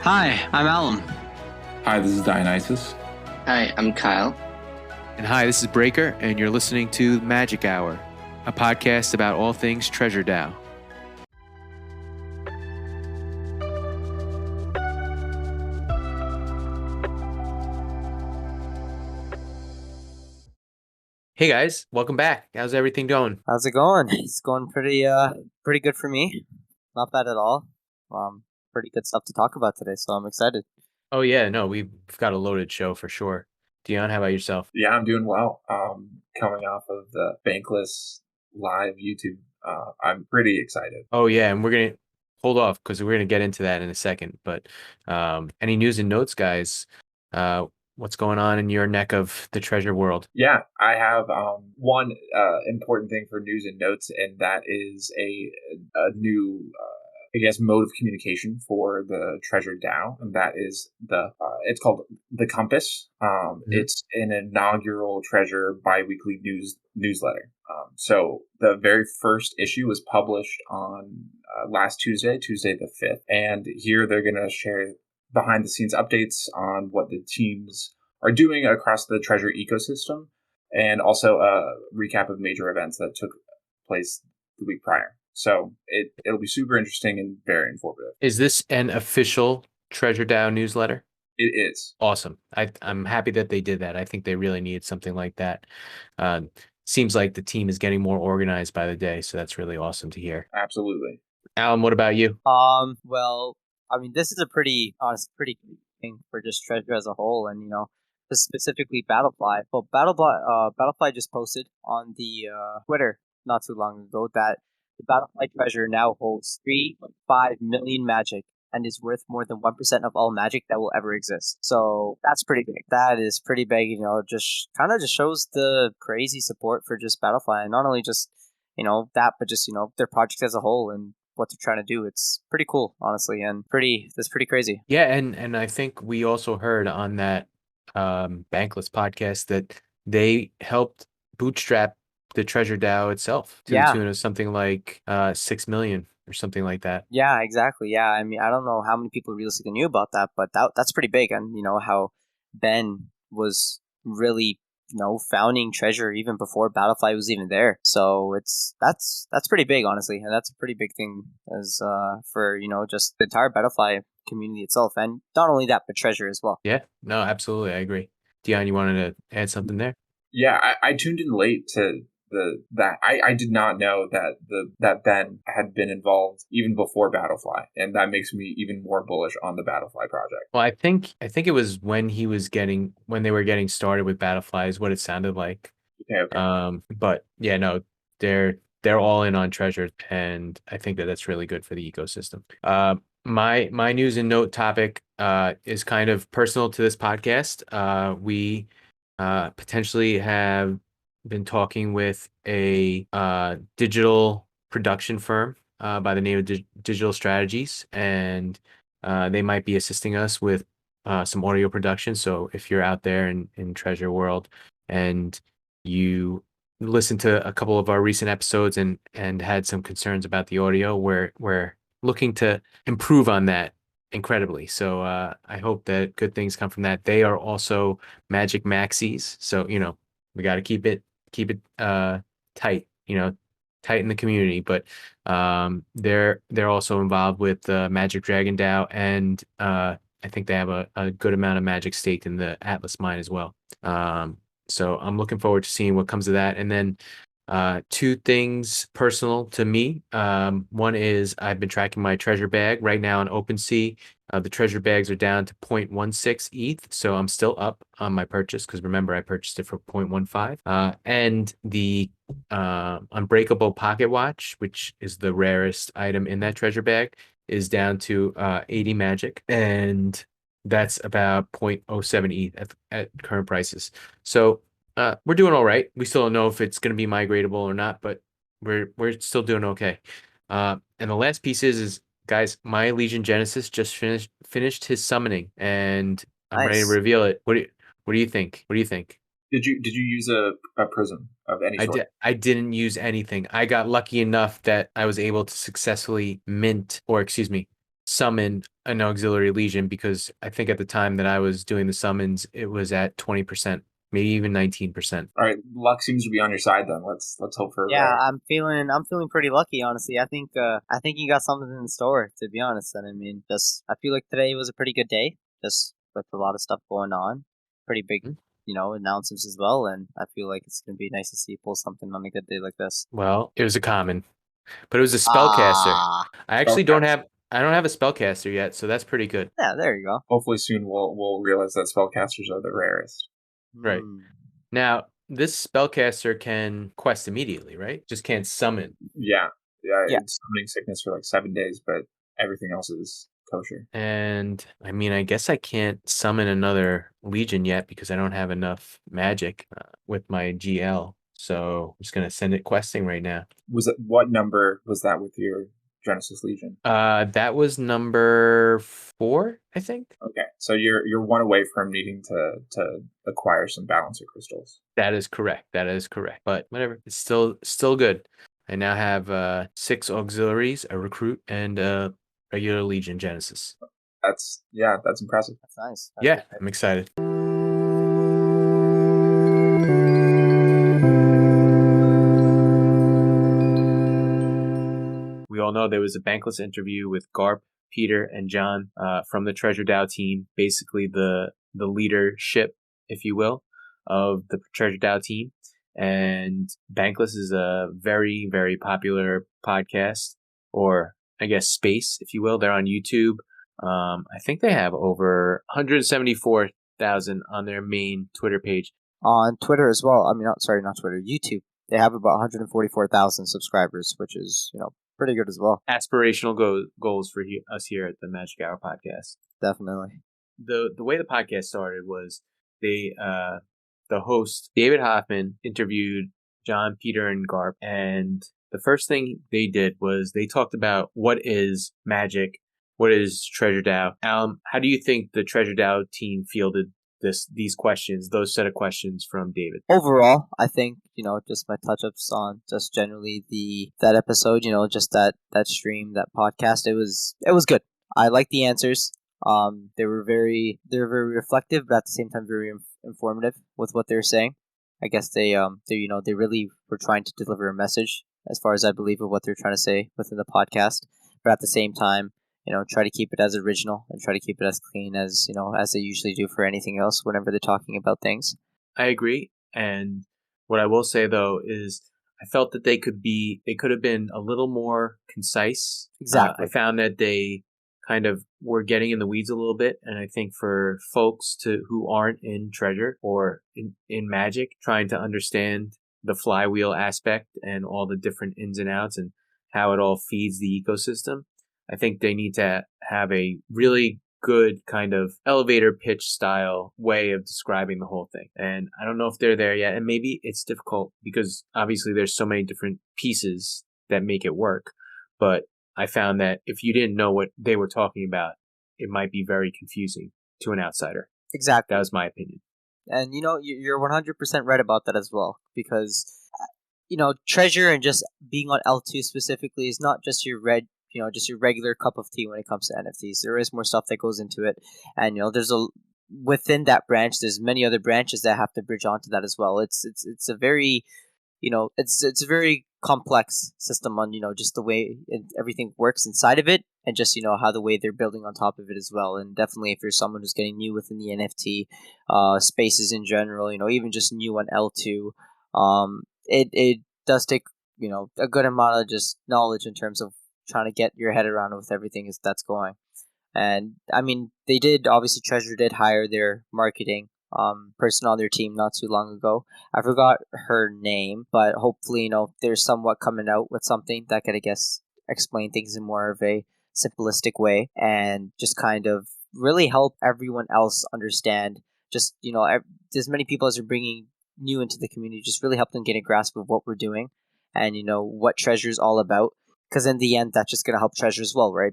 Hi, I'm Alan. Hi, this is Dionysus. Hi, I'm Kyle. And hi, this is Breaker, and you're listening to Magic Hour, a podcast about all things TreasureDAO. Hey guys, welcome back. How's everything going? How's it going? It's going pretty good for me. Not bad at all. Pretty good stuff to talk about today, so I'm excited. Oh yeah, no, we've got a loaded show for sure. Dion, how about yourself? Yeah, I'm doing well. Coming off of the Bankless live YouTube, I'm pretty excited. Oh yeah, and we're gonna hold off because we're gonna get into that in a second. But any news and notes, guys? What's going on in your neck of the treasure world? Yeah, I have one important thing for news and notes, and that is a new, mode of communication for the TreasureDAO, and that is it's called the Compass. It's an inaugural Treasure biweekly newsletter. So the very first issue was published on last Tuesday the 5th, and here they're going to share behind the scenes updates on what the teams are doing across the Treasure ecosystem, and also a recap of major events that took place the week prior. So it'll be super interesting and very informative. Is this an official TreasureDAO newsletter? It is. Awesome. I'm happy that they did that. I think they really need something like that. Seems like the team is getting more organized by the day, so that's really awesome to hear. Absolutely. Alan, what about you? Well, I mean, this is a pretty good thing for just Treasure as a whole, and specifically Battlefly. Well, Battlefly just posted on the Twitter not too long ago that the Battlefly Treasure now holds 3.5 million magic and is worth more than 1% of all magic that will ever exist. So that's pretty big. That is pretty big. Just kind of just shows the crazy support for just Battlefly, and not only just that, but just their project as a whole and what they're trying to do. It's pretty cool, honestly, and that's pretty crazy. Yeah, and I think we also heard on that Bankless podcast that they helped bootstrap the TreasureDAO itself to the tune of something like 6 million or something like that. Yeah, exactly. Yeah, I mean, I don't know how many people realistically knew about that, but that's pretty big. And how Ben was really founding Treasure even before Battlefly was even there. So that's pretty big, honestly, and that's a pretty big thing as for just the entire Battlefly community itself, and not only that, but Treasure as well. Yeah, no, absolutely, I agree. Dion, you wanted to add something there? Yeah, I tuned in late to I did not know that Ben had been involved even before Battlefly, and that makes me even more bullish on the Battlefly project. Well, I think it was when they were getting started with Battlefly is what it sounded like. Okay. But yeah, no, they're all in on Treasure, and I think that's really good for the ecosystem. My news and note topic is kind of personal to this podcast. We potentially have been talking with a digital production firm by the name of Digital Strategies, and they might be assisting us with some audio production. So if you're out there in Treasure World and you listen to a couple of our recent episodes and had some concerns about the audio, we're looking to improve on that incredibly. So I hope that good things come from that. They are also Magic Maxis, so we got to keep it tight, tight in the community. But they're also involved with the Magic Dragon DAO, and I think they have a good amount of magic staked in the Atlas mine as well. So I'm looking forward to seeing what comes of that. And then two things personal to me. One is I've been tracking my treasure bag right now on OpenSea. The treasure bags are down to 0.16 ETH, so I'm still up on my purchase because remember I purchased it for 0.15. And the Unbreakable Pocket Watch, which is the rarest item in that treasure bag, is down to 80 magic, and that's about 0.07 ETH at current prices. So we're doing all right. We still don't know if it's going to be migratable or not, but we're still doing okay. And the last piece is guys, my Legion Genesis just finished his summoning, and I'm ready to reveal it. What do you think? What do you think? Did you use a prism of any sort? I didn't use anything. I got lucky enough that I was able to successfully summon an auxiliary legion because I think at the time that I was doing the summons, it was at 20%, maybe even 19%. All right, luck seems to be on your side. Then let's hope for a Yeah, rare. I'm feeling pretty lucky, honestly. I think you got something in store, to be honest. And I mean, just I feel like today was a pretty good day, just with a lot of stuff going on, pretty big, Mhm. announcements as well. And I feel like it's gonna be nice to see you pull something on a good day like this. Well, it was a common, but it was a spellcaster. Ah, I actually don't Spellcaster. have a spellcaster yet, so that's pretty good. yeah, there you go. Hopefully soon we'll realize that spellcasters are the rarest. Right. Hmm. Now, this spellcaster can quest immediately, right? Just can't summon. Yeah, Yeah. it's summoning sickness for like 7 days, but everything else is kosher. And I mean, I guess I can't summon another Legion yet because I don't have enough magic with my GL. So I'm just gonna send it questing right now. Was it what number was that with your Genesis Legion? That was number 4, I think. Okay, so you're one away from needing to acquire some balancer crystals. That is correct. That is correct. But whatever, it's still good. I now have 6 auxiliaries, a recruit, and a regular Legion Genesis. That's impressive. That's nice. Yeah, I'm excited. We all know there was a Bankless interview with Garp, Peter, and John from the TreasureDAO team, basically the leadership, if you will, of the TreasureDAO team. And Bankless is a very, very popular podcast, or I guess space, if you will. They're on YouTube. I think they have over 174,000 on their main Twitter page. On Twitter as well. I mean, not Twitter, YouTube. They have about 144,000 subscribers, which is pretty good as well. Aspirational goals for us here at the Magic Hour podcast. Definitely. The way the podcast started was the host David Hoffman interviewed John, Peter, and Garp, and the first thing they did was they talked about what is Magic, what is TreasureDAO. How do you think the TreasureDAO team fielded these questions, those set of questions from David? Overall, I think just my touch ups on just generally that episode, just that stream, that podcast. It was good. I like the answers. They were very reflective, but at the same time very informative with what they were saying. I guess they really were trying to deliver a message, as far as I believe, of what they're trying to say within the podcast. But at the same time, try to keep it as original and try to keep it as clean as as they usually do for anything else whenever they're talking about things. I agree, and what I will say though is I felt that they could have been a little more concise. Exactly. I found that they kind of were getting in the weeds a little bit, and I think for folks who aren't in Treasure or in Magic, trying to understand the flywheel aspect and all the different ins and outs and how it all feeds the ecosystem, I think they need to have a really good kind of elevator pitch style way of describing the whole thing. And I don't know if they're there yet. And maybe it's difficult because obviously there's so many different pieces that make it work. But I found that if you didn't know what they were talking about, it might be very confusing to an outsider. Exactly. That was my opinion. And you're 100% right about that as well, because Treasure and just being on L2 specifically is not just your just your regular cup of tea when it comes to NFTs. There is more stuff that goes into it, and within that branch, there's many other branches that have to bridge onto that as well. It's a very it's a very complex system on just the way everything works inside of it, and just how the way they're building on top of it as well. And definitely, if you're someone who's getting new within the NFT spaces in general, even just new on L2, it does take a good amount of just knowledge in terms of trying to get your head around with everything that's going. And I mean, Treasure did hire their marketing person on their team not too long ago. I forgot her name, but hopefully, they're somewhat coming out with something that could, I guess, explain things in more of a simplistic way and just kind of really help everyone else understand. Just as many people as are bringing new into the community, just really help them get a grasp of what we're doing and what Treasure is all about. Because in the end, that's just going to help Treasure as well, right?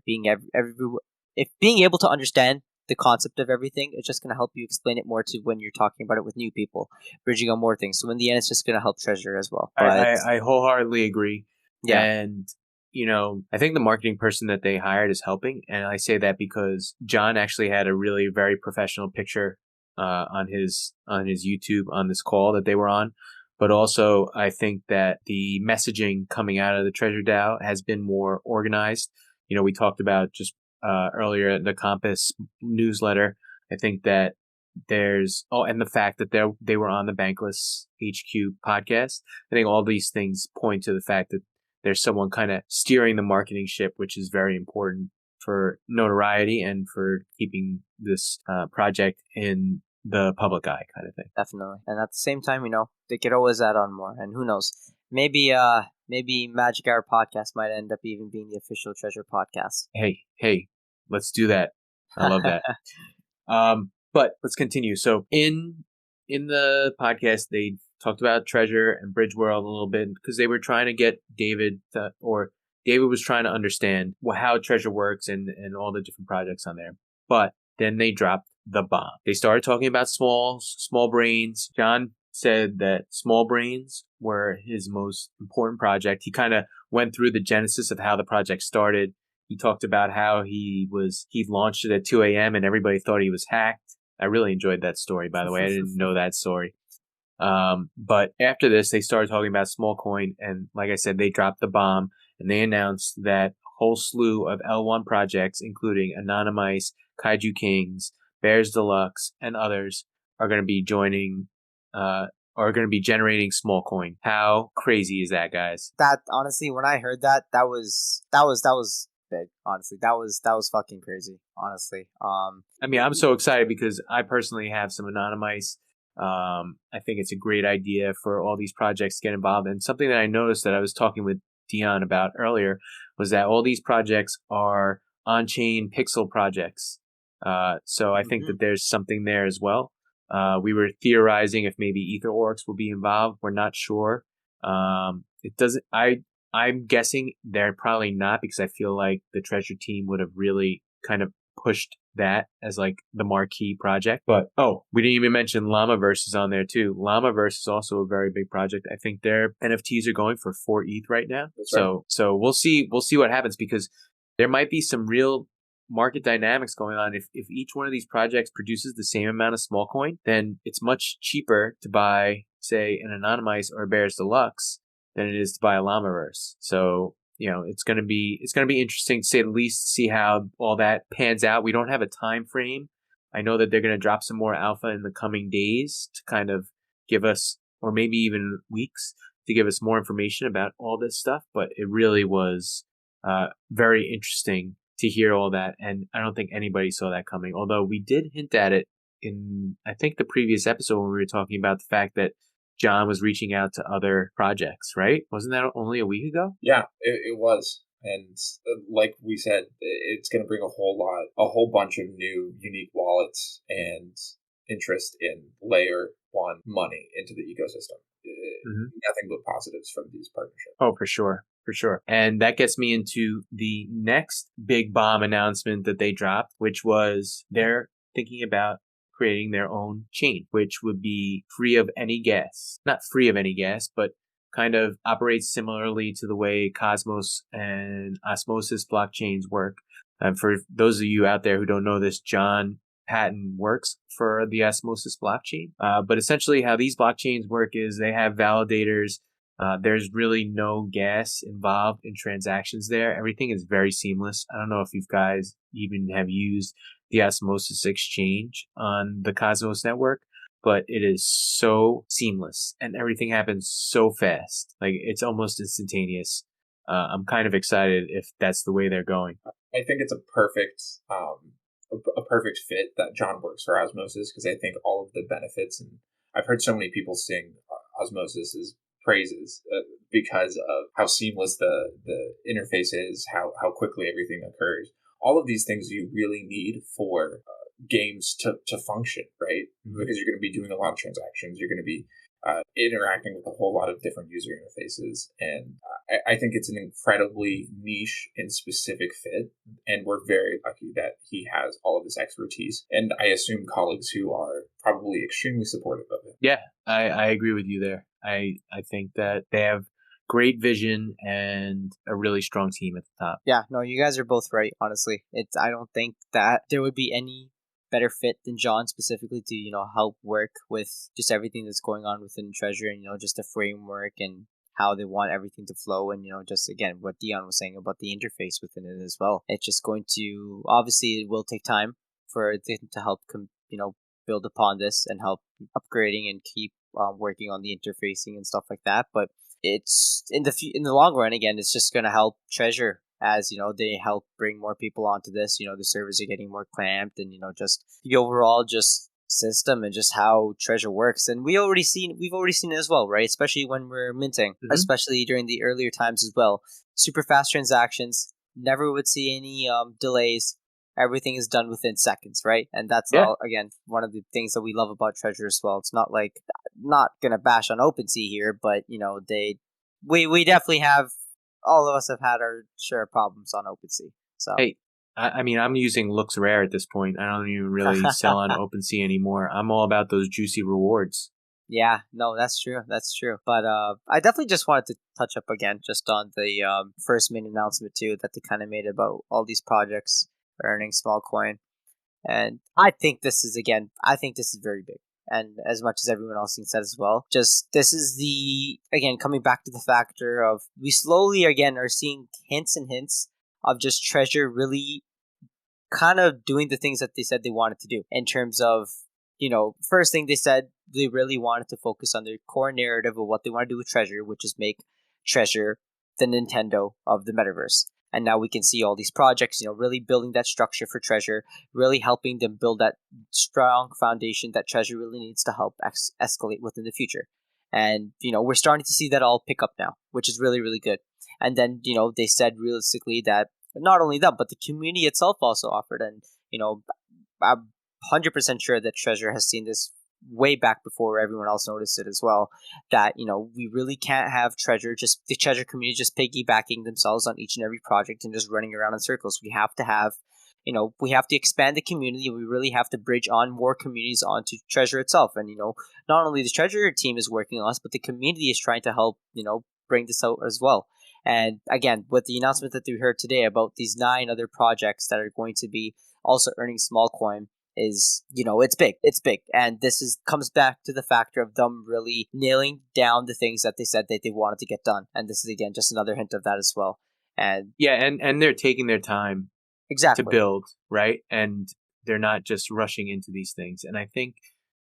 If being able to understand the concept of everything, it's just going to help you explain it more to when you're talking about it with new people, bridging on more things. So in the end, it's just going to help Treasure as well. I wholeheartedly agree. Yeah. And I think the marketing person that they hired is helping. And I say that because John actually had a really very professional picture on his YouTube on this call that they were on. But also, I think that the messaging coming out of the TreasureDAO has been more organized. We talked about just earlier the Compass newsletter. I think that and the fact that they were on the Bankless HQ podcast. I think all these things point to the fact that there's someone kind of steering the marketing ship, which is very important for notoriety and for keeping this project in the public eye, kind of thing. Definitely. And at the same time, they could always add on more. And who knows? Maybe Magic Hour Podcast might end up even being the official Treasure podcast. Hey, let's do that. I love that. But let's continue. So in the podcast, they talked about Treasure and Bridge World a little bit because they were trying to get David was trying to understand how Treasure works and all the different projects on there. But then they dropped the bomb. They started talking about small brains. John said that small brains were his most important project. He kind of went through the genesis of how the project started. He talked about how he launched it at 2 a.m. and everybody thought he was hacked. I really enjoyed that story, by the way. I didn't know that story. But after this, they started talking about Smallcoin. And like I said, they dropped the bomb and they announced that a whole slew of L1 projects, including Anonymice, Kaiju Kings, Bears Deluxe, and others are going to be generating Smallcoin. How crazy is that, guys? That honestly, when I heard that was big. Honestly, that was fucking crazy. Honestly, I mean, I'm so excited because I personally have some Anonymice. I think it's a great idea for all these projects to get involved. And something that I noticed that I was talking with Dion about earlier was that all these projects are on-chain pixel projects. So I think that there's something there as well. We were theorizing if maybe EtherOrcs will be involved. We're not sure. I'm guessing they're probably not because I feel like the Treasure team would have really kind of pushed that as like the marquee project. But we didn't even mention Llamaverse is on there too. Llamaverse is also a very big project. I think their NFTs are going for 4 ETH right now. That's right. So we'll see what happens because there might be some real market dynamics going on. If each one of these projects produces the same amount of Smallcoin, then it's much cheaper to buy, say, an Anonymice or a Bears Deluxe than it is to buy a Llamaverse. So it's gonna be interesting to say the least to see how all that pans out. We don't have a time frame. I know that they're gonna drop some more alpha in the coming days to kind of give us, or maybe even weeks, to give us more information about all this stuff. But it really was very interesting to hear all that, and I don't think anybody saw that coming. Although we did hint at it in, I think, the previous episode when we were talking about the fact that John was reaching out to other projects, right? Wasn't that only a week ago? Yeah, it was. And like we said, it's going to bring a whole bunch of new unique wallets and interest in layer one money into the ecosystem. Nothing but positives from these partnerships. Oh, for sure. And that gets me into the next big bomb announcement that they dropped, which was they're thinking about creating their own chain, which would be free of any gas. Not free of any gas, but kind of operates similarly to the way Cosmos and Osmosis blockchains work. For those of you out there who don't know this, John Patton works for the Osmosis blockchain. But essentially how these blockchains work is they have validators. There's really no gas involved in transactions there. Everything is very seamless. I don't know if you guys even have used the Osmosis exchange on the Cosmos network, but it is so seamless and everything happens so fast. Like it's almost instantaneous. I'm kind of excited if that's the way they're going. I think it's a perfect fit that John works for Osmosis because I think all of the benefits, and I've heard so many people sing Osmosis's praises because of how seamless the interface is, how quickly everything occurs. All of these things you really need for games to function, right? Because you're going to be doing a lot of transactions. You're going to be interacting with a whole lot of different user interfaces. And I think it's an incredibly niche and specific fit. And we're very lucky that he has all of this expertise. And I assume colleagues who are probably extremely supportive of it. Yeah, I agree with you there. I think that they have great vision and a really strong team at the top. Yeah, no, you guys are both right. Honestly, I don't think that there would be any better fit than John specifically to help work with just everything that's going on within Treasure, and just the framework and how they want everything to flow, and just again what Dion was saying about the interface within it as well. It's just going to, obviously, it will take time for them to help build upon this and help upgrading and keep working on the interfacing and stuff like that. But it's in the long run, again, it's just going to help Treasure, as they help bring more people onto this. The servers are getting more clamped, and just the overall just system and just how Treasure works. And we've already seen it as well, right? Especially when we're minting, especially during the earlier times as well. Super fast transactions, never would see any delays. Everything is done within seconds, right? And that's all, again, one of the things that we love about Treasure as well. It's not like, not gonna bash on OpenSea here, but we definitely have, all of us have had our share of problems on OpenSea. So hey, I mean, I'm using Looks Rare at this point. I don't even really sell on OpenSea anymore. I'm all about those juicy rewards. Yeah, no, that's true. That's true. But I definitely just wanted to touch up again just on the first main announcement too that they kind of made about all these projects earning small coin. And I think this is very big. And as much as everyone else said as well, just this is again, coming back to the factor of we slowly again are seeing hints of just Treasure really kind of doing the things that they said they wanted to do in terms of, first thing they said, they really wanted to focus on their core narrative of what they want to do with Treasure, which is make Treasure the Nintendo of the metaverse. And now we can see all these projects, really building that structure for Treasure, really helping them build that strong foundation that Treasure really needs to help escalate within the future. And, we're starting to see that all pick up now, which is really, really good. And then, they said realistically that not only them, but the community itself also offered. And, I'm 100% sure that Treasure has seen this way back before everyone else noticed it as well, that we really can't have the Treasure community just piggybacking themselves on each and every project and just running around in circles. We have to have we have to expand the community. We really have to bridge on more communities onto Treasure itself. And not only the Treasure team is working on us, but the community is trying to help bring this out as well. And again, with the announcement that we heard today about these 9 other projects that are going to be also earning small coin, is it's big, and this comes back to the factor of them really nailing down the things that they said that they wanted to get done. And this is again just another hint of that as well. And and they're taking their time exactly to build, right? And they're not just rushing into these things. And I think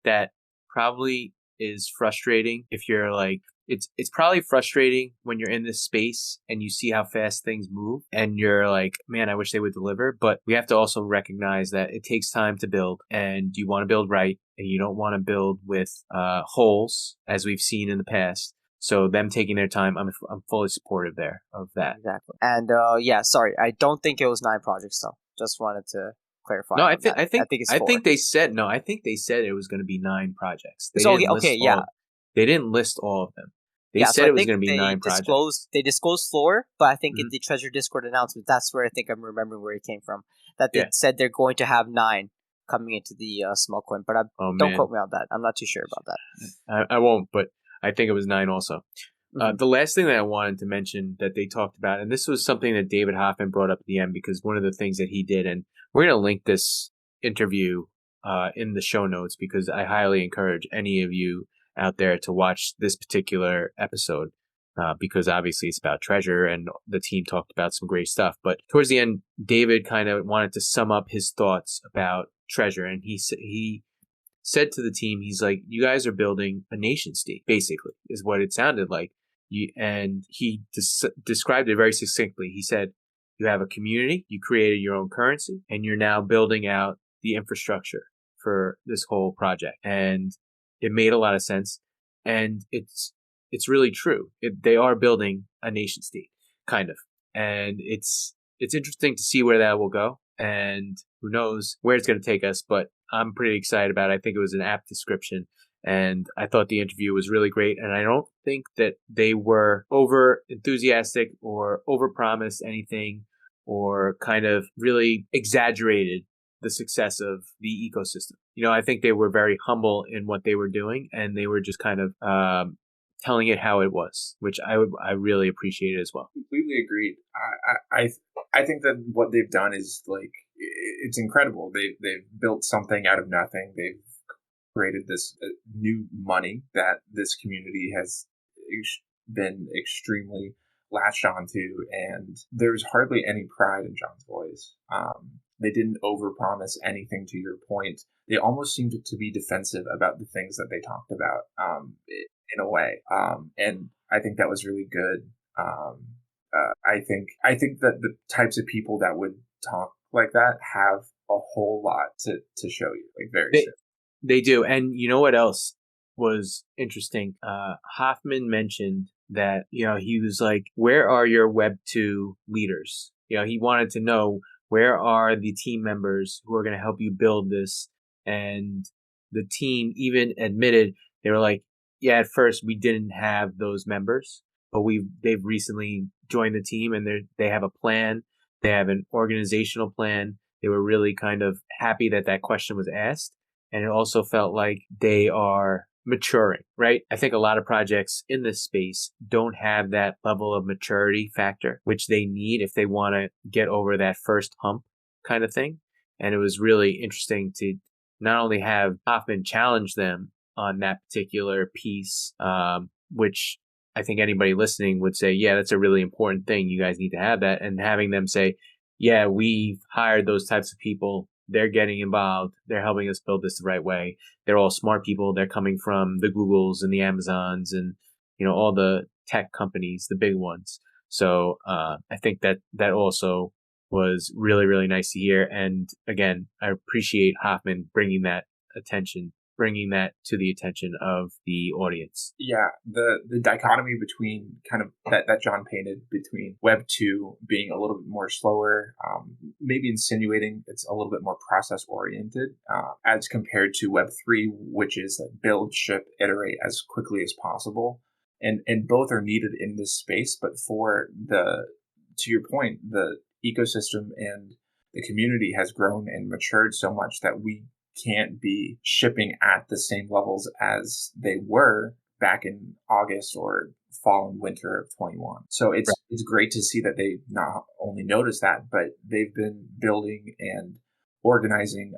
that probably is frustrating if you're like, it's probably frustrating when you're in this space and you see how fast things move and you're like, man, I wish they would deliver. But we have to also recognize that it takes time to build, and you want to build right, and you don't want to build with holes, as we've seen in the past. So them taking their time, I'm fully supportive there of that. Exactly. And sorry, I don't think it was 9 projects though. Just wanted to clarify. No, I think they said it was going to be 9 projects. They didn't list all of them. They said it was going to be 9 projects. They disclosed 4, but I think in the Treasure Discord announcement, that's where I think I'm remembering where it came from. That they said they're going to have 9 coming into the small coin, but don't quote me on that. I'm not too sure about that. I won't, but I think it was 9 also. The last thing that I wanted to mention that they talked about, and this was something that David Hoffman brought up at the end, because one of the things that he did, and we're going to link this interview in the show notes, because I highly encourage any of you out there to watch this particular episode, because obviously it's about Treasure and the team talked about some great stuff. But towards the end, David kind of wanted to sum up his thoughts about Treasure, and he said to the team, he's like, you guys are building a nation state, basically, is what it sounded like. And he described it very succinctly. He said, you have a community, you created your own currency, and you're now building out the infrastructure for this whole project. And it made a lot of sense. And it's really true. They are building a nation state, kind of. And it's interesting to see where that will go. And who knows where it's going to take us, but I'm pretty excited about it. I think it was an apt description, and I thought the interview was really great. And I don't think that they were over enthusiastic or over promised anything, or kind of really exaggerated the success of the ecosystem. I think they were very humble in what they were doing, and they were just kind of telling it how it was, which I really appreciate as well. Completely agreed. I think that what they've done is like it's incredible. They've built something out of nothing. They've created this new money that this community has been extremely latched onto, and there's hardly any pride in John's voice. They didn't overpromise anything. To your point, they almost seemed to be defensive about the things that they talked about, in a way, and I think that was really good. I think that the types of people that would talk like that have a whole lot to show you, like very soon. They do. And you know what else was interesting? Hoffman mentioned that, he was like, where are your Web 2 leaders? He wanted to know, where are the team members who are going to help you build this? And the team even admitted, they were like, yeah, at first we didn't have those members, but they've recently joined the team, and they have a plan. They have an organizational plan. They were really kind of happy that question was asked. And it also felt like they are maturing, right? I think a lot of projects in this space don't have that level of maturity factor, which they need if they want to get over that first hump kind of thing. And it was really interesting to not only have Hoffman challenge them on that particular piece, which I think anybody listening would say, yeah, that's a really important thing. You guys need to have that. And having them say, yeah, we've hired those types of people. They're getting involved. They're helping us build this the right way. They're all smart people. They're coming from the Googles and the Amazons and, all the tech companies, the big ones. So I think that also was really, really nice to hear. And again, I appreciate Hoffman bringing that to the attention of the audience. Yeah, the dichotomy between kind of that John painted between Web 2 being a little bit more slower, maybe insinuating it's a little bit more process oriented, as compared to Web 3, which is like build, ship, iterate as quickly as possible. And both are needed in this space, but to your point, the ecosystem and the community has grown and matured so much that we can't be shipping at the same levels as they were back in August or fall and winter of 21. So it's great to see that they not only noticed that, but they've been building and organizing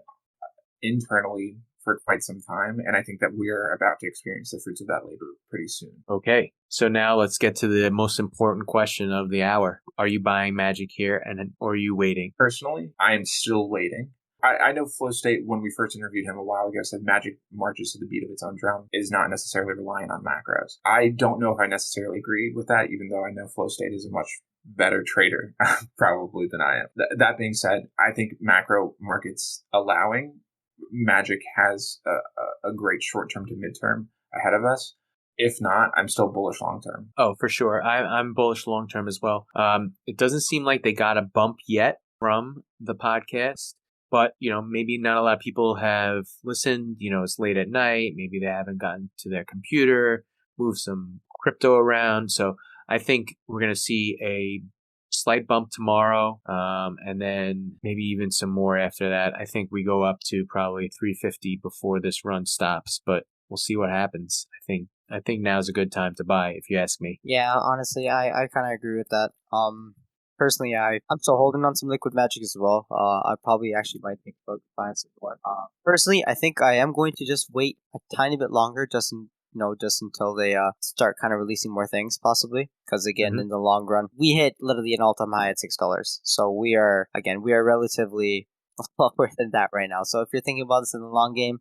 internally for quite some time. And I think that we're about to experience the fruits of that labor pretty soon. Okay. So now let's get to the most important question of the hour. Are you buying Magic here or are you waiting? Personally, I am still waiting. I know Flow State, when we first interviewed him a while ago, said Magic marches to the beat of its own drum, is not necessarily relying on macros. I don't know if I necessarily agree with that, even though I know Flow State is a much better trader probably than I am. That being said, I think macro markets allowing, Magic has a great short-term to midterm ahead of us. If not, I'm still bullish long-term. Oh, for sure. I'm bullish long-term as well. It doesn't seem like they got a bump yet from the podcast. But, maybe not a lot of people have listened. It's late at night. Maybe they haven't gotten to their computer, moved some crypto around. So I think we're going to see a slight bump tomorrow, and then maybe even some more after that. I think we go up to probably 350 before this run stops, but we'll see what happens. I think now's a good time to buy, if you ask me. Yeah, honestly, I kind of agree with that. Personally, I'm still holding on some liquid Magic as well. I probably actually might think about buying some more. Personally, I think I am going to just wait a tiny bit longer, just until they start kind of releasing more things, possibly. Because again, in the long run, we hit literally an all-time high at $6. So we are relatively lower than that right now. So if you're thinking about this in the long game,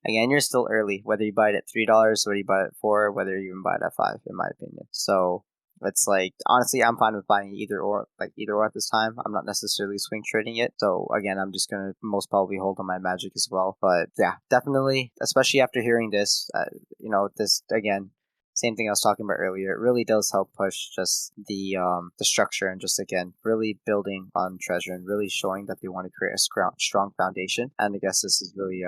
again, you're still early. Whether you buy it at $3, whether you buy it at $4, whether you even buy it at $5, in my opinion. So it's like, honestly, I'm fine with buying either or at this time. I'm not necessarily swing trading it. So again, I'm just going to most probably hold on my Magic as well. But yeah, definitely, especially after hearing this, this again, same thing I was talking about earlier. It really does help push just the structure and just, again, really building on Treasure and really showing that they want to create a strong foundation. And I guess this is really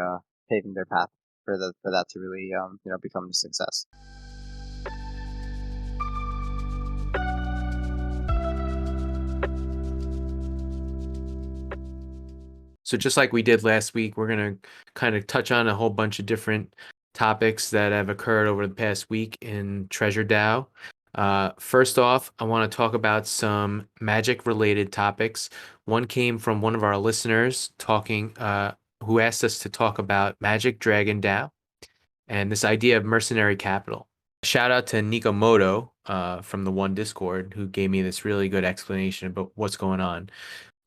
paving their path for that to really become a success. So just like we did last week, we're going to kind of touch on a whole bunch of different topics that have occurred over the past week in TreasureDAO. First off, I want to talk about some magic related topics. One came from one of our listeners who asked us to talk about Magic Dragon DAO and this idea of mercenary capital. Shout out to Nikomoto from the One Discord who gave me this really good explanation about what's going on.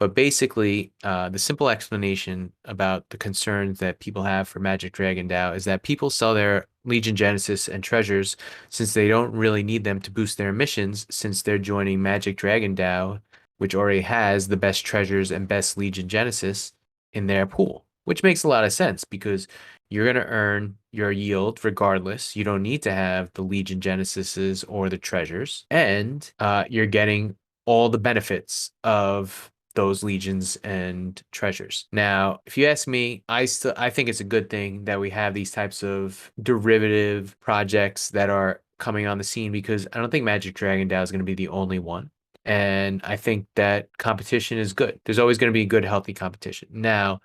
But basically, the simple explanation about the concerns that people have for Magic Dragon DAO is that people sell their Legion Genesis and treasures since they don't really need them to boost their missions since they're joining Magic Dragon DAO, which already has the best treasures and best Legion Genesis in their pool, which makes a lot of sense because you're going to earn your yield regardless. You don't need to have the Legion Genesises or the treasures, and you're getting all the benefits of those legions and treasures. Now, if you ask me, I think it's a good thing that we have these types of derivative projects that are coming on the scene because I don't think Magic Dragon DAO is going to be the only one. And I think that competition is good. There's always going to be good, healthy competition. Now,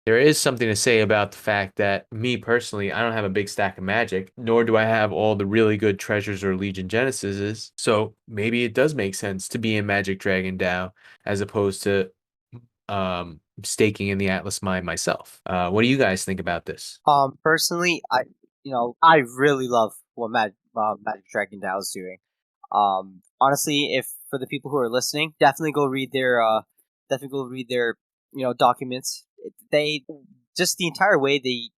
there is something to say about the fact that me personally, I don't have a big stack of magic, nor do I have all the really good treasures or Legion Genesises. So maybe it does make sense to be in Magic Dragon DAO as opposed to staking in the Atlas mine myself. What do you guys think about this? Personally, I really love what Magic Dragon DAO is doing. Honestly, if for the people who are listening, definitely go read their documents. They just the entire way they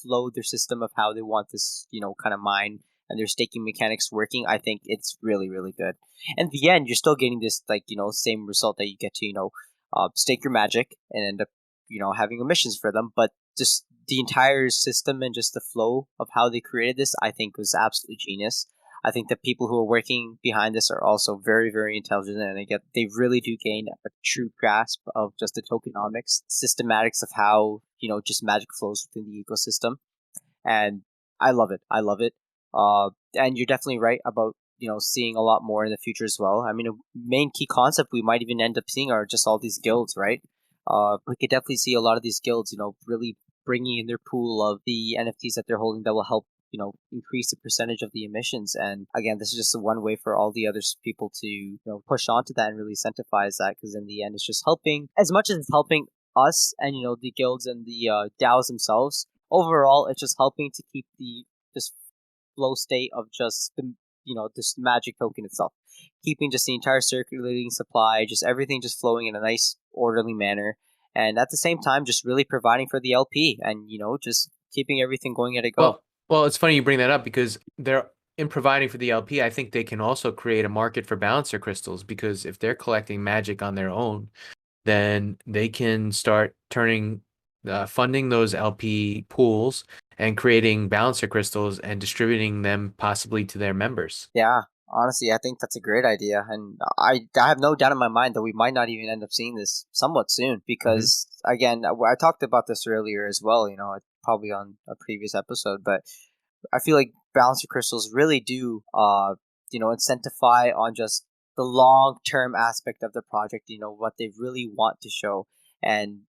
flow their system of how they want this kind of mine and their staking mechanics working. I think it's really, really good. And in the end, you're still getting this same result that you get to stake your magic and end up having emissions for them. But just the entire system and just the flow of how they created this, I think was absolutely genius. I think the people who are working behind this are also very, very intelligent, and they really do gain a true grasp of just the tokenomics, systematics of how just magic flows within the ecosystem, and I love it. I love it. And you're definitely right about seeing a lot more in the future as well. I mean, a main key concept we might even end up seeing are just all these guilds, right? We could definitely see a lot of these guilds, really bringing in their pool of the NFTs that they're holding that will help increase the percentage of the emissions. And again, this is just one way for all the other people to push onto that and really incentivize that, because in the end, it's just helping as much as it's helping us and the guilds and the DAOs themselves. Overall, it's just helping to keep this flow state of just the this magic token itself, keeping just the entire circulating supply, just everything just flowing in a nice orderly manner, and at the same time, just really providing for the LP and just keeping everything going at a go. Well, it's funny you bring that up because in providing for the LP, I think they can also create a market for balancer crystals, because if they're collecting magic on their own, then they can start funding those LP pools and creating balancer crystals and distributing them possibly to their members. Yeah, honestly, I think that's a great idea, and I have no doubt in my mind that we might not even end up seeing this somewhat soon, because again, I talked about this earlier as well, probably on a previous episode, but I feel like balancer crystals really do incentivize on just the long-term aspect of the project, what they really want to show. And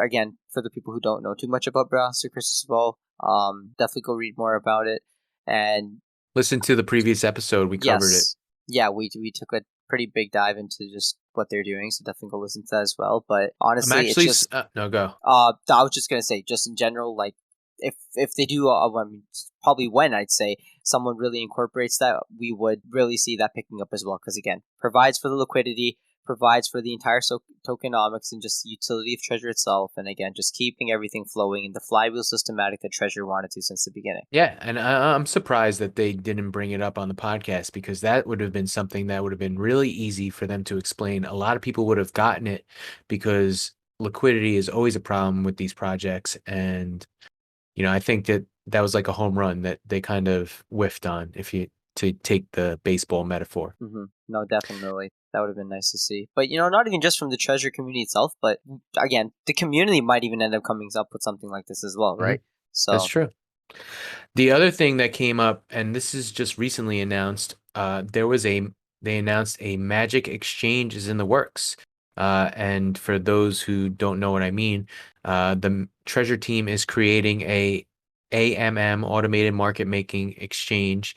again, for the people who don't know too much about balancer crystals as well, definitely go read more about it and listen to the previous episode. We covered it. Yeah, we took a pretty big dive into just what they're doing, so definitely go listen to that as well. But honestly, it's just no, go. I was just gonna say, just in general, like if they do, probably when I'd say someone really incorporates that, we would really see that picking up as well. Because again, provides for the liquidity, provides for the entire tokenomics and just the utility of Treasure itself, and again, just keeping everything flowing in the flywheel systematic that Treasure wanted to since the beginning. Yeah, and I'm surprised that they didn't bring it up on the podcast, because that would have been something that would have been really easy for them to explain. A lot of people would have gotten it because liquidity is always a problem with these projects, and I think that was like a home run that they kind of whiffed on, to take the baseball metaphor. No, definitely. That would have been nice to see. But, not even just from the Treasure community itself, but again, the community might even end up coming up with something like this as well, right? So that's true. The other thing that came up, and this is just recently announced, they announced a magic exchange is in the works. And for those who don't know what I mean, the Treasure team is creating a AMM, Automated Market Making Exchange,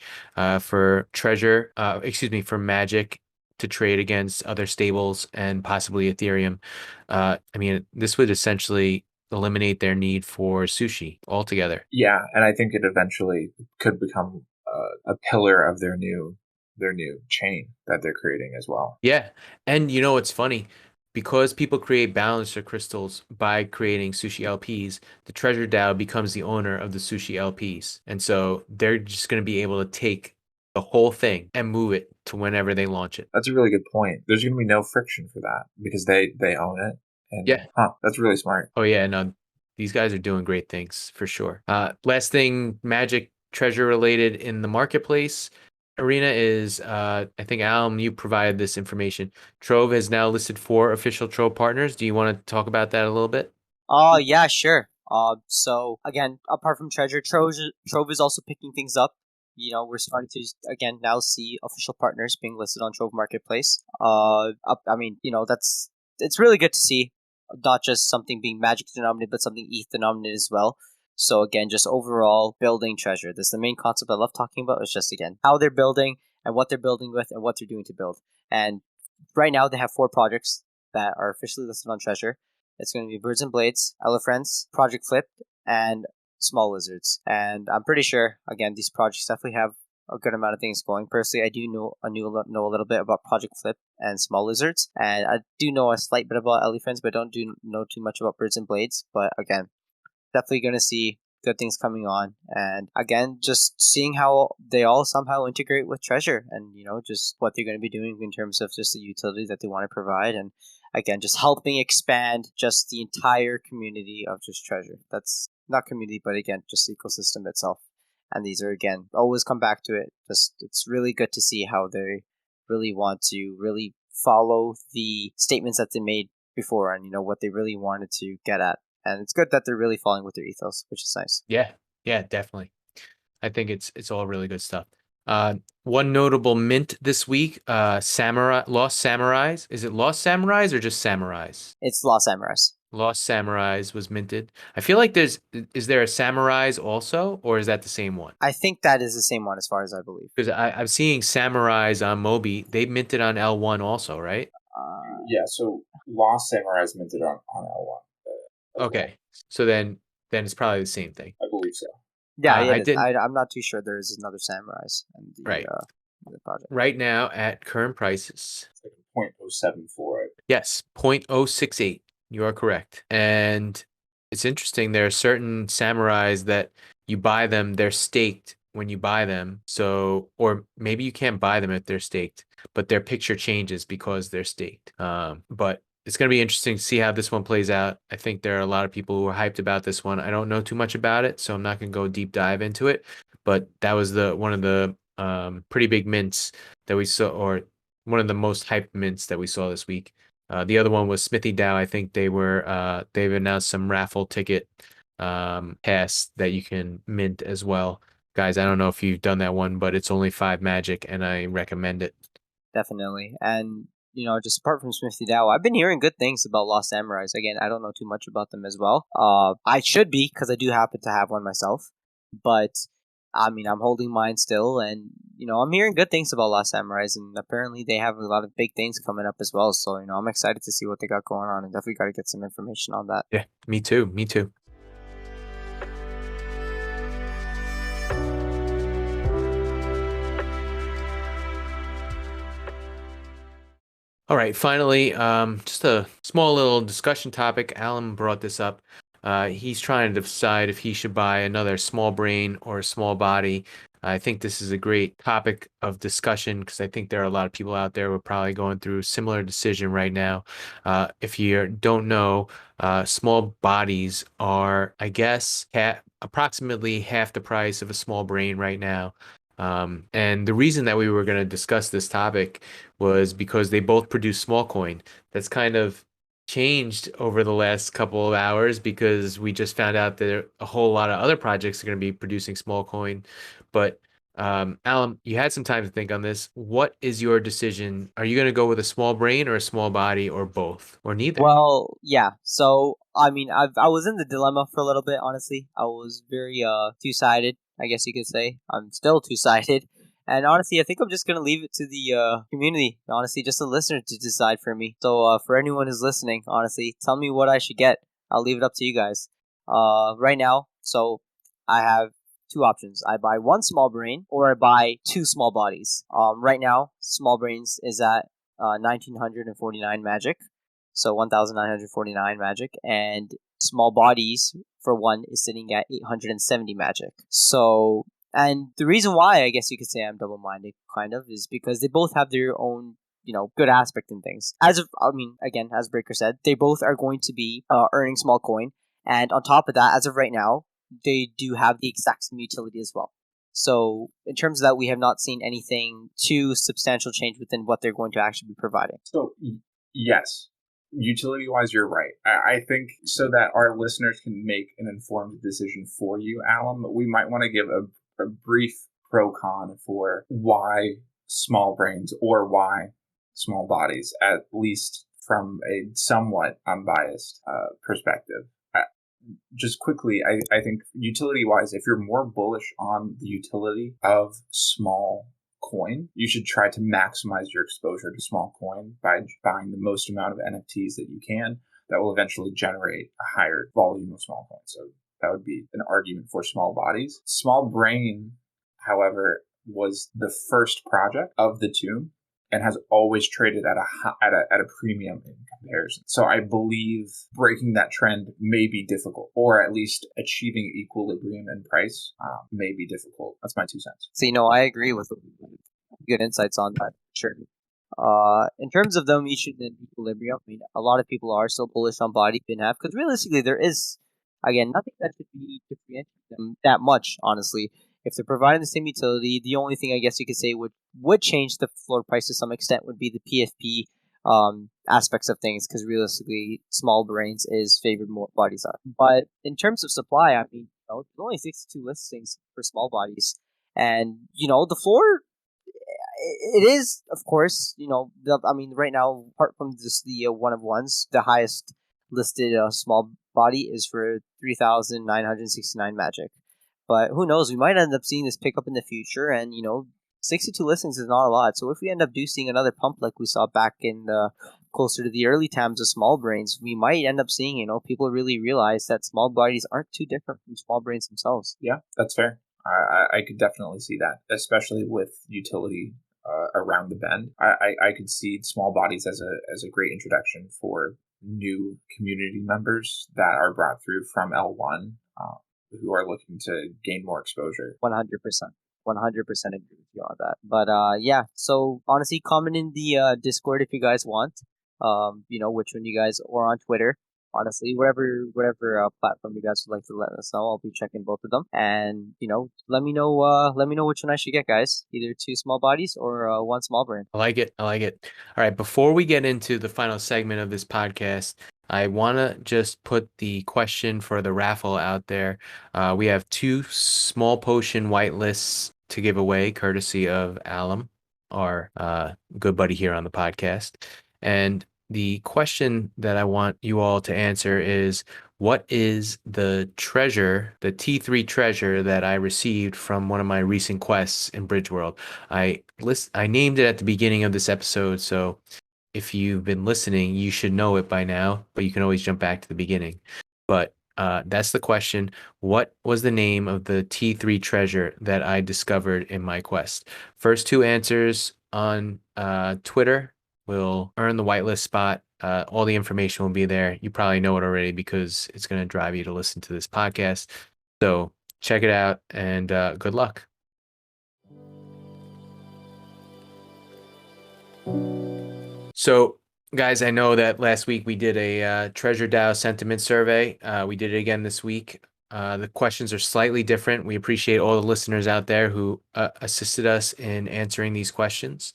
for for Magic to trade against other stables and possibly Ethereum. I mean, this would essentially eliminate their need for sushi altogether. Yeah, and I think it eventually could become a pillar of their new chain that they're creating as well. Yeah. And you know what's funny? Because people create balancer crystals by creating sushi LPs, the Treasure DAO becomes the owner of the sushi LPs. And so they're just going to be able to take the whole thing and move it to whenever they launch it. That's a really good point. There's going to be no friction for that because they own it. And Yeah. that's really smart. Oh yeah, no, these guys are doing great things for sure. Last thing, Magic Treasure related in the marketplace arena is, I think Alan, you provided this information. Trove has now listed 4 official Trove partners. Do you want to talk about that a little bit? Yeah, sure. So again, apart from Treasure, Trove is also picking things up. You know, we're starting to again now see official partners being listed on Trove Marketplace. I mean, you know, it's really good to see, not just something being Magic denominated, but something ETH denominated as well. So again, just overall building Treasure. This is the main concept I love talking about. It's just again how they're building and what they're building with and what they're doing to build. And right now they have 4 projects that are officially listed on Treasure. It's going to be Birds and Blades, Elephants, Project Flip, and Small Lizards. And I'm pretty sure, again, these projects definitely have a good amount of things going. Personally, I do know a little bit about Project Flip and Small Lizards, and I do know a slight bit about Elephants, but don't know too much about Birds and Blades. But again, definitely going to see good things coming on. And again, just seeing how they all somehow integrate with Treasure and, you know, just what they're going to be doing in terms of just the utility that they want to provide. And again, just helping expand just the entire community of just Treasure. That's not community, but again, just the ecosystem itself. And these are, again, always come back to it. Just, it's really good to see how they really want to really follow the statements that they made before and, you know, what they really wanted to get at. And it's good that they're really following with their ethos, which is nice. Yeah, yeah, definitely. I think it's all really good stuff. One notable mint this week, Lost Samurais. Is it Lost Samurais or just Samurais? It's Lost Samurais. Lost Samurais was minted. I feel like is there a Samurais also, or is that the same one? I think that is the same one as far as I believe. Because I'm seeing Samurais on Mobi. They minted on L1 also, right? Yeah, so Lost Samurai is minted on L1. Okay, so then it's probably the same thing. I believe so. Yeah, I'm not too sure there is another Samurais in the, right. The project. Right now, at current prices, it's like 0.074. Yes, 0.068. You are correct. And it's interesting. There are certain samurais that you buy them, they're staked when you buy them. So, or maybe you can't buy them if they're staked, but their picture changes because they're staked. But it's going to be interesting to see how this one plays out. I think there are a lot of people who are hyped about this one. I don't know too much about it, so I'm not going to go deep dive into it. But that was one of the pretty big mints that we saw, or one of the most hyped mints that we saw this week. The other one was Smithy DAO. I think they've announced some raffle ticket pass that you can mint as well. Guys, I don't know if you've done that one, but it's only 5 magic, and I recommend it. Definitely. And, you know, just apart from Smithy DAO, I've been hearing good things about Lost Samurais. Again, I don't know too much about them as well. I should be, because I do happen to have one myself. But, I mean, I'm holding mine still, and, you know, I'm hearing good things about Lost Samurais, and apparently they have a lot of big things coming up as well. So, you know, I'm excited to see what they got going on, and definitely got to get some information on that. Yeah, me too. Me too. All right, finally, just a small little discussion topic. Alan brought this up. He's trying to decide if he should buy another small brain or a small body. I think this is a great topic of discussion because I think there are a lot of people out there who are probably going through a similar decision right now. If you don't know, small bodies are, I guess, approximately half the price of a small brain right now. And the reason that we were going to discuss this topic was because they both produce small coin. That's kind of changed over the last couple of hours because we just found out that a whole lot of other projects are going to be producing small coin. But Alan, you had some time to think on this. What is your decision? Are you going to go with a small brain or a small body or both or neither? Well, yeah. So I mean, I was in the dilemma for a little bit. Honestly, I was very two-sided. I guess you could say I'm still two-sided. And honestly, I think I'm just gonna leave it to the community. Honestly, just the listener to decide for me. So for anyone who's listening, honestly, tell me what I should get. I'll leave it up to you guys. Right now, so I have two options. I buy one small brain or I buy two small bodies. Right now, small brains is at 1949 magic, so 1949 magic, and small bodies for one is sitting at 870 magic. So, and the reason why I guess you could say I'm double minded, kind of, is because they both have their own good aspect in things. I mean, again, as Breaker said, they both are going to be earning small coin, and on top of that, as of right now, they do have the exact same utility as well. So in terms of that, we have not seen anything too substantial change within what they're going to actually be providing. So yes, utility wise, you're right. I think so that our listeners can make an informed decision for you, Alum, we might want to give a brief pro con for why small brains or why small bodies, at least from a somewhat unbiased perspective. Just quickly, I think utility wise, if you're more bullish on the utility of small coin, you should try to maximize your exposure to small coin by buying the most amount of NFTs that you can that will eventually generate a higher volume of small coin. So that would be an argument for small bodies. Small brain, however, was the first project of the two and has always traded at a premium in comparison. So I believe breaking that trend may be difficult, or at least achieving equilibrium in price may be difficult. That's my 2 cents. So, I agree with good insights on that. Sure. In terms of them reaching an equilibrium, I mean, a lot of people are still bullish on body bin half because realistically, there is, again, nothing that should be differentiating them that much, honestly. If they're providing the same utility, the only thing I guess you could say would change the floor price to some extent would be the PFP aspects of things, because realistically, small brains is favored more bodies are. But in terms of supply, I mean, there's only 62 listings for small bodies, and the floor. It is, of course, I mean, right now, apart from just the one of ones, the highest listed small body is for 3,969 magic. But who knows? We might end up seeing this pick up in the future, and 62 listings is not a lot. So if we end up seeing another pump like we saw back in the closer to the early times of small brains, we might end up seeing people really realize that small bodies aren't too different from small brains themselves. Yeah, that's fair. I could definitely see that, especially with utility around the bend. I could see small bodies as a great introduction for new community members that are brought through from L1 who are looking to gain more exposure. 100%. 100% agree with you on that. But yeah, so honestly, comment in the Discord if you guys want. Which one you guys, or on Twitter. Honestly, whatever platform you guys would like to let us know, I'll be checking both of them. And let me know which one I should get, guys. Either two small bodies or one small brain. I like it. All right, before we get into the final segment of this podcast, I want to just put the question for the raffle out there. We have 2 small potion whitelists to give away, courtesy of Alum, our good buddy here on the podcast. And the question that I want you all to answer is, what is the treasure, the T3 treasure that I received from one of my recent quests in Bridge World? I named it at the beginning of this episode, so if you've been listening, you should know it by now, but you can always jump back to the beginning. But that's the question. What was the name of the T3 treasure that I discovered in my quest? First 2 answers on Twitter will earn the whitelist spot. All the information will be there. You probably know it already because it's going to drive you to listen to this podcast. So check it out, and good luck. So, guys, I know that last week we did a TreasureDAO sentiment survey. We did it again this week. The questions are slightly different. We appreciate all the listeners out there who assisted us in answering these questions.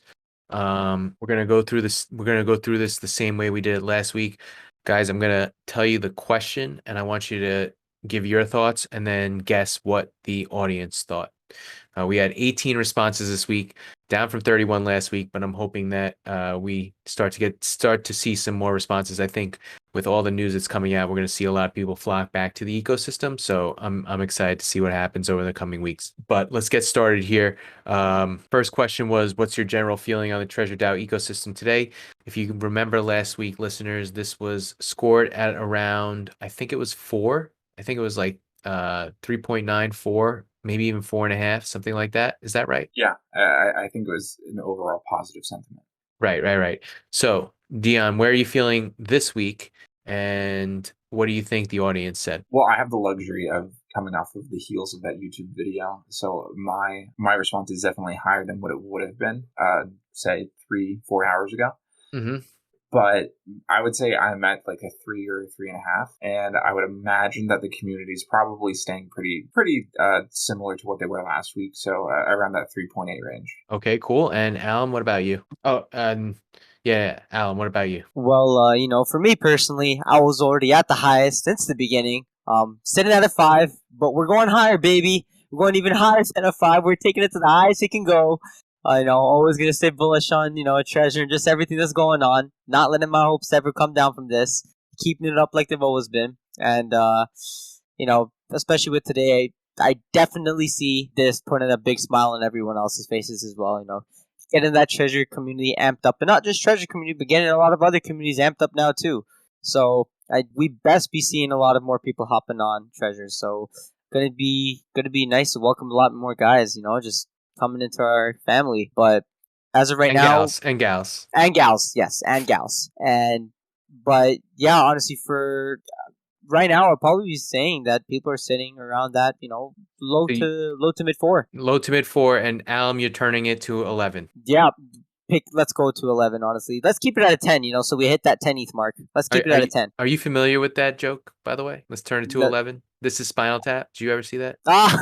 We're gonna go through this. We're gonna go through this the same way we did it last week, guys. I'm gonna tell you the question, and I want you to give your thoughts and then guess what the audience thought. We had 18 responses this week. down from 31 last week, but I'm hoping that we start to see some more responses. I think with all the news that's coming out, we're going to see a lot of people flock back to the ecosystem. So I'm excited to see what happens over the coming weeks. But let's get started here. First question was, what's your general feeling on the TreasureDAO ecosystem today? If you remember last week, listeners, this was scored at around, I think it was 4. I think it was like 3.94, maybe even 4.5, something like that. Is that right? Yeah, I think it was an overall positive sentiment. Right. So, Dion, where are you feeling this week, and what do you think the audience said? Well, I have the luxury of coming off of the heels of that YouTube video, so my response is definitely higher than what it would have been, say 3-4 hours ago. Mm-hmm. But I would say I'm at like a 3 or 3.5, and I would imagine that the community is probably staying pretty similar to what they were last week, so around that 3.8 range. Okay, cool. And Alan, what about you? Oh, yeah, Alan, what about you? Well, for me personally, I was already at the highest since the beginning. Sitting at a 5, but we're going higher, baby. We're going even higher than a 5. We're taking it to the highest it can go. Always gonna stay bullish on Treasure and just everything that's going on. Not letting my hopes ever come down from this. Keeping it up like they've always been, and especially with today, I definitely see this putting a big smile on everyone else's faces as well. Getting that Treasure community amped up, and not just Treasure community, but getting a lot of other communities amped up now too. So we best be seeing a lot of more people hopping on Treasure. So gonna be nice to welcome a lot more guys. Just coming into our family. But as of right And now, gals. and gals, yes, and gals, but yeah, honestly, for right now, I'll probably be saying that people are sitting around that low to mid 4. Low to mid 4, and Alan, you're turning it to 11. Yeah, let's go to 11. Honestly, let's keep it at a 10. So we hit that 10 ETH mark. Let's keep it at a 10. Are you familiar with that joke, by the way? Let's turn it to 11. This is Spinal Tap. Did you ever see that? I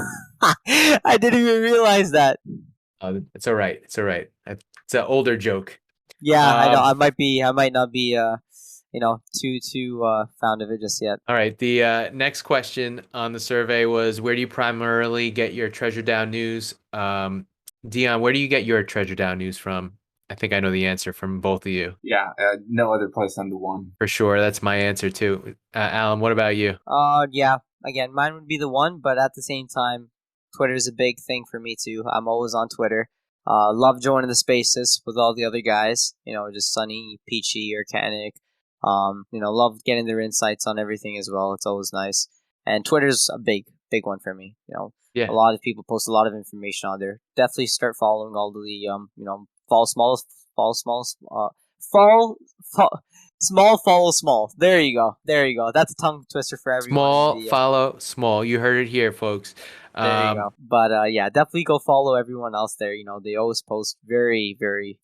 didn't even realize that. It's all right. It's an older joke. Yeah, I know. I might not be too fond of it just yet. All right. The next question on the survey was, where do you primarily get your TreasureDAO news? Dion, where do you get your TreasureDAO news from? I think I know the answer from both of you. Yeah, no other place than the one. For sure. That's my answer too. Alan, what about you? Yeah. Again, mine would be the one, but at the same time, Twitter is a big thing for me too. I'm always on Twitter. Love joining the spaces with all the other guys. Just Sunny, Peachy, or Kanik. Love getting their insights on everything as well. It's always nice. And Twitter's a big one for me. Yeah. A lot of people post a lot of information on there. Definitely start following all of the follow small. There you go. That's a tongue twister for everyone. Follow small. You heard it here, folks. There you go. But yeah, definitely go follow everyone else there. They always post very, very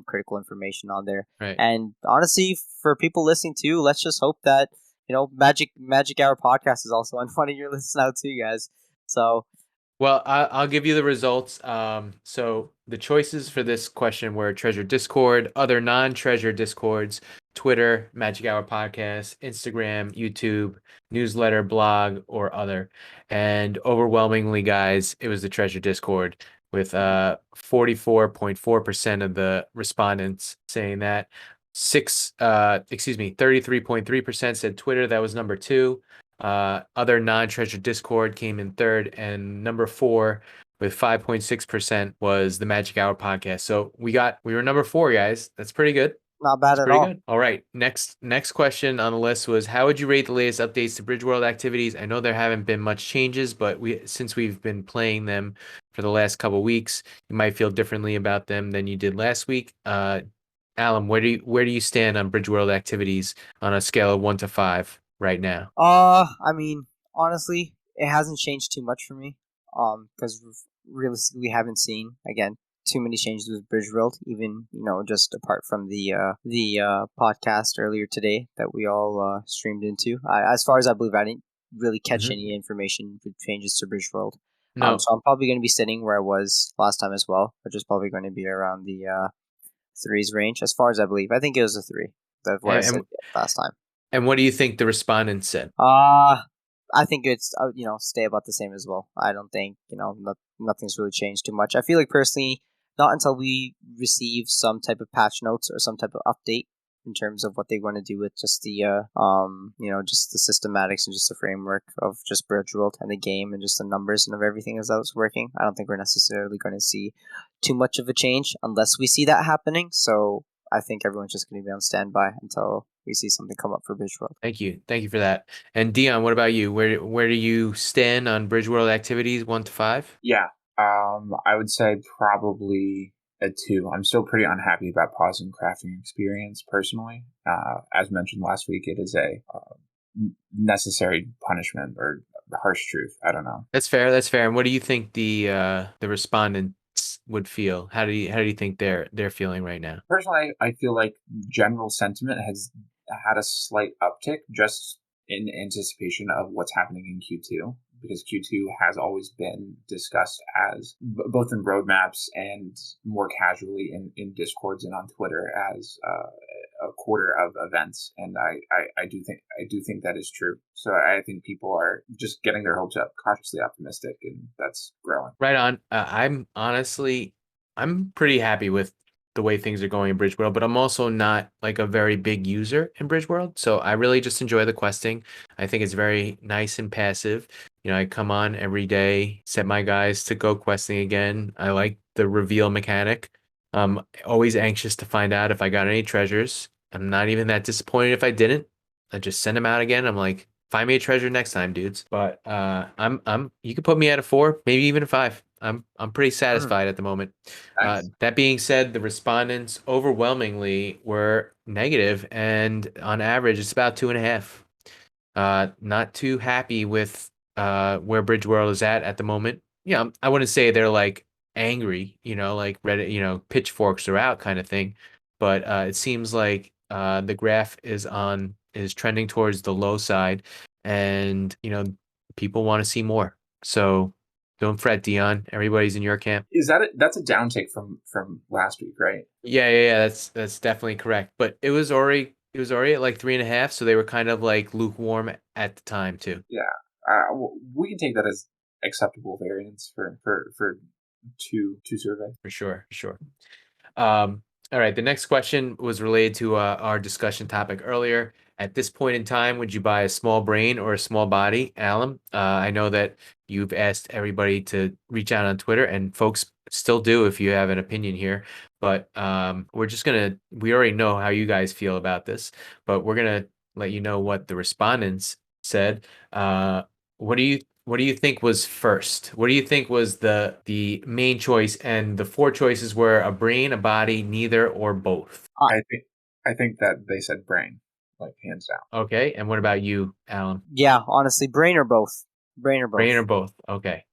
critical information on there. Right. And honestly, for people listening too, let's just hope that Magic Hour podcast is also on one of your lists now too, guys. So. Well, I'll give you the results. So the choices for this question were Treasure Discord, other non-Treasure Discords, Twitter, Magic Hour Podcast, Instagram, YouTube, newsletter, blog, or other. And overwhelmingly, guys, it was the Treasure Discord with 44.4% of the respondents saying that. 33.3% said Twitter. That was number 2. Other non-Treasure Discord came in 3rd, and number 4 with 5.6% was the Magic Hour podcast. So we were number 4, guys. That's pretty good. Not bad at all. Good. All right. Next question on the list was, how would you rate the latest updates to Bridge World activities? I know there haven't been much changes, but since we've been playing them for the last couple weeks, you might feel differently about them than you did last week. Alan, where do you stand on Bridge World activities on a scale of 1 to 5 right now? Honestly, it hasn't changed too much for me. Because realistically, we haven't seen too many changes with Bridge World, even just apart from the podcast earlier today that we all streamed into. As far as I believe, I didn't really catch any information with changes to Bridge World. No. So I'm probably going to be sitting where I was last time as well, which is probably going to be around the 3s range, as far as I believe. I think it was a 3. That's what I said last time. And what do you think the respondents said? I think it's stay about the same as well. I don't think nothing's really changed too much. I feel like personally, not until we receive some type of patch notes or some type of update in terms of what they want to do with just the just the systematics and just the framework of just Bridge World and the game and just the numbers and of everything as that was working. I don't think we're necessarily going to see too much of a change unless we see that happening. So I think everyone's just going to be on standby until we see something come up for Bridge World. Thank you for that. And Dion, what about you? Where do you stand on Bridge World activities 1 to 5? Yeah, I would say probably a 2. I'm still pretty unhappy about pausing crafting experience personally. As mentioned last week, it is a necessary punishment or the harsh truth. I don't know. That's fair. And what do you think the respondents would feel? How do you think they're feeling right now? Personally, I feel like general sentiment has had a slight uptick just in anticipation of what's happening in Q2, because Q2 has always been discussed as both in roadmaps and more casually in Discords and on Twitter as a quarter of events, and I do think that is true. So I think people are just getting their hopes up, cautiously optimistic, and that's growing. Right on. I'm pretty happy with the way things are going in Bridge World, but I'm also not like a very big user in Bridge World, so I really just enjoy the questing. I think it's very nice and passive. I come on every day, set my guys to go questing again. I like the reveal mechanic. I'm always anxious to find out if I got any treasures. I'm not even that disappointed if I didn't. I just send them out again. I'm like, find me a treasure next time, dudes. But you could put me at a 4, maybe even a 5. I'm pretty satisfied at the moment. Nice. That being said, the respondents overwhelmingly were negative, and on average, it's about 2.5. Not too happy with where Bridge World is at the moment. Yeah, I wouldn't say they're like angry, like Reddit, pitchforks are out kind of thing, but it seems like the graph is trending towards the low side, and people want to see more. So don't fret, Dion. Everybody's in your camp. Is that that's a downtick from last week, right? Yeah. That's definitely correct. But it was already at like 3.5, so they were kind of like lukewarm at the time too. Yeah, we can take that as acceptable variance for two surveys. For sure. All right. The next question was related to our discussion topic earlier. At this point in time, would you buy a small brain or a small body, Alan? I know that you've asked everybody to reach out on Twitter, and folks still do if you have an opinion here. But we already know how you guys feel about this, but we're gonna let you know what the respondents said. What do you think was first? What do you think was the main choice? And the 4 choices were a brain, a body, neither, or both. I think that they said brain, like hands down. Okay, and what about you, Alan? Yeah, honestly, brain or both. Brain or both. Okay.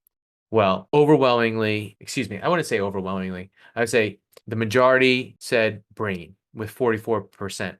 Well, overwhelmingly, I wouldn't say overwhelmingly. I would say the majority said brain with 44%.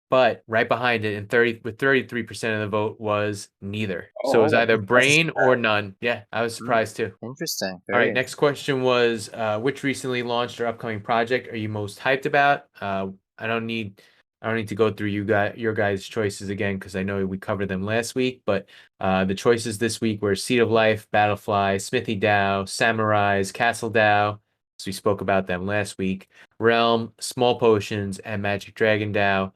But right behind it, with 33% of the vote was neither. So it was either brain or none. Yeah, I was surprised too. Interesting. All right, next question was, which recently launched or upcoming project are you most hyped about? I don't need to go through your guys' choices again because I know we covered them last week. But the choices this week were Seed of Life, Battlefly, Smithy DAO, Samurais, Castle DAO. So we spoke about them last week. Realm, Small Potions, and Magic Dragon DAO.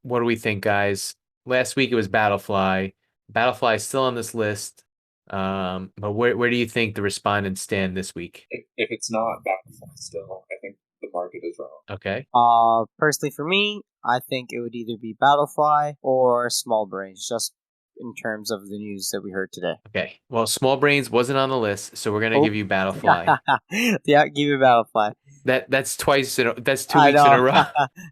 What do we think, guys? Last week it was Battlefly. Battlefly is still on this list. But where do you think the respondents stand this week? If it's not Battlefly still, I think the market is wrong. Okay. Personally for me, I think it would either be Battlefly or Small Brains, just in terms of the news that we heard today. Okay. Well, Small Brains wasn't on the list, so we're gonna give you Battlefly. Yeah, give me Battlefly. That's 2 weeks in a row.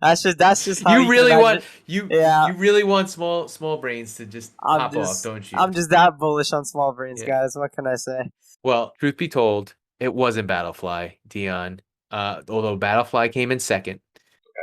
that's just how you really want you really want small brains to just pop off, don't you? I'm just that bullish on Small Brains, guys. What can I say? Well, truth be told, it wasn't Battlefly, Dion. Although Battlefly came in second.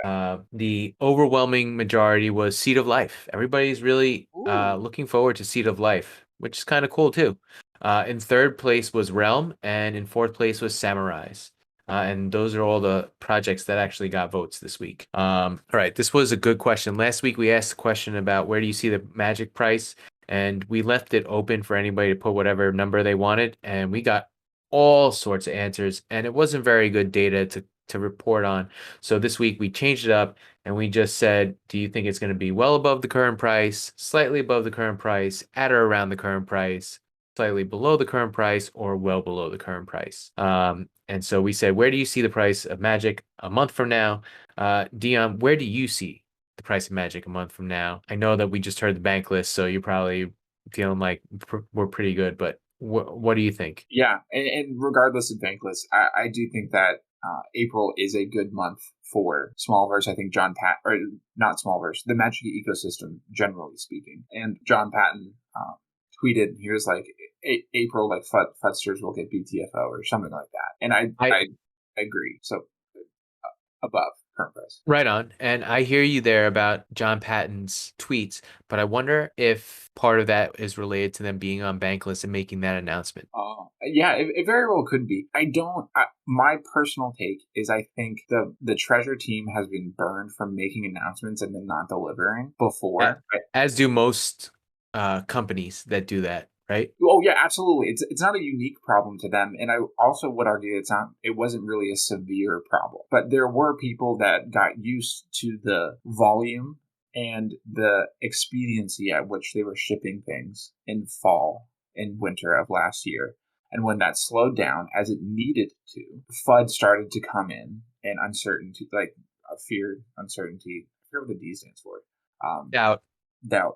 The overwhelming majority was Seed of Life. Everybody's really looking forward to Seed of Life, which is kind of cool too. In third place was Realm, and in fourth place was Samurais. And those are all the projects that actually got votes this week. All right, this was a good question. Last week we asked a question about where do you see the magic price, and we left it open for anybody to put whatever number they wanted, and we got all sorts of answers, and it wasn't very good data to report on. So this week we changed it up and we just said, do you think it's going to be well above the current price, slightly above the current price, at or around the current price, slightly below the current price, or well below the current price? And so we said, where do you see the price of Magic a month from now? Dion, where do you see the price of Magic a month from now? I know that we just heard the Bankless, so you're probably feeling like we're pretty good, but what do you think? Yeah, and regardless of Bankless, I do think that April is a good month for Smolverse. I think or not Smolverse, the Magic ecosystem, generally speaking. And John Patton tweeted, he was like, April, like Futsters will get BTFO or something like that. And I agree. So above current price. Right on. And I hear you there about John Patton's tweets, but I wonder if part of that is related to them being on Bankless and making that announcement. Yeah, it very well could be. My personal take is I think the Treasure team has been burned from making announcements and then not delivering before. As do most companies that do that, right? Oh yeah, absolutely. It's not a unique problem to them, and I also would argue it wasn't really a severe problem. But there were people that got used to the volume and the expediency at which they were shipping things in fall and winter of last year. And when that slowed down, as it needed to, FUD started to come in, and uncertainty, like fear, uncertainty. I forget what the D stands for. Doubt.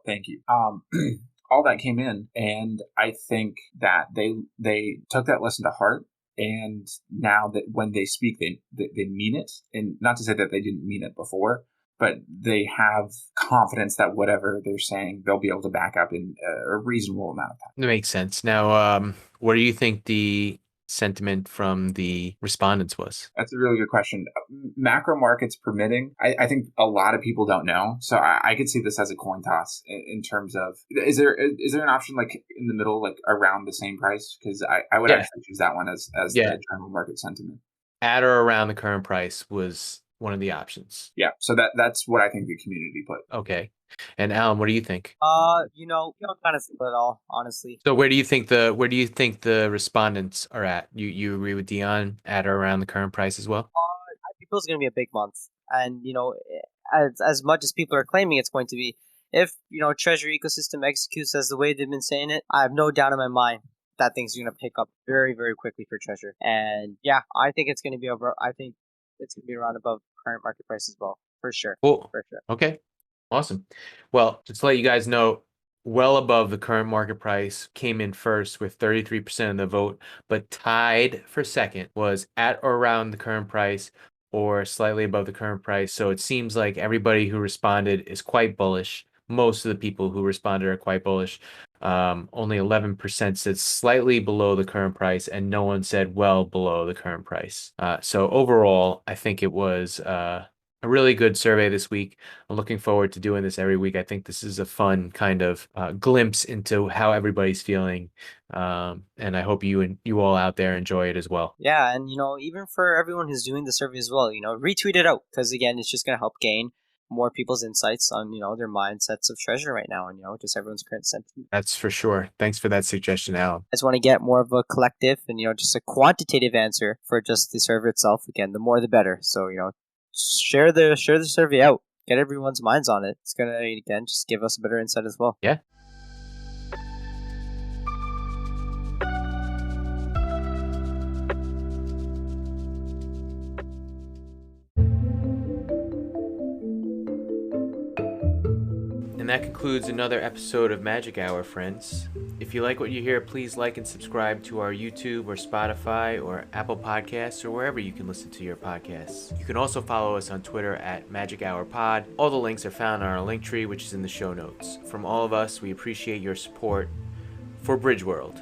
Thank you. All that came in, and I think that they took that lesson to heart. And now that when they speak, they mean it, and not to say that they didn't mean it before, but they have confidence that whatever they're saying, they'll be able to back up in a reasonable amount of time. That makes sense. Now, what do you think the sentiment from the respondents was? That's a really good question. Macro markets permitting, I think a lot of people don't know. So I could see this as a coin toss in terms of, is there an option like in the middle, like around the same price? Because I would actually choose that one as the general market sentiment. At or around the current price was one of the options. Yeah, so that's what I think the community put. Okay. And Alan, what do you think? You know, kind of split all, honestly. So where do you think the respondents are at? You agree with Dion, at or around the current price as well? April's going to be a big month, and you know, as much as people are claiming it's going to be, if Treasure ecosystem executes as the way they've been saying it, I have no doubt in my mind that thing's going to pick up very, very quickly for Treasure. And yeah, I think it's going to be over. I think it's going to be around above current market price as well, for sure. Cool. For sure. Okay. Awesome. Well, just to let you guys know, well above the current market price came in first with 33% of the vote, but tied for second was at or around the current price or slightly above the current price. So it seems like everybody who responded is quite bullish. Most of the people who responded are quite bullish. Only 11% said slightly below the current price, and no one said well below the current price. So overall, I think it was a really good survey this week. I'm looking forward to doing this every week. I think this is a fun kind of glimpse into how everybody's feeling. And I hope you all out there enjoy it as well. Yeah, and even for everyone who's doing the survey as well, retweet it out, because again, it's just going to help gain more people's insights on their mindsets of Treasure right now, and just everyone's current sentiment. That's for sure. Thanks for that suggestion, Alan. I just want to get more of a collective and just a quantitative answer for just the server itself. Again, the more the better. So share the survey out, get everyone's minds on it. It's gonna again just give us a better insight as well. Yeah. And that concludes another episode of Magic Hour, friends. If you like what you hear, please like and subscribe to our YouTube or Spotify or Apple Podcasts or wherever you can listen to your podcasts. You can also follow us on Twitter at Magic Hour Pod. All the links are found on our link tree, which is in the show notes. From all of us, we appreciate your support for Bridge World.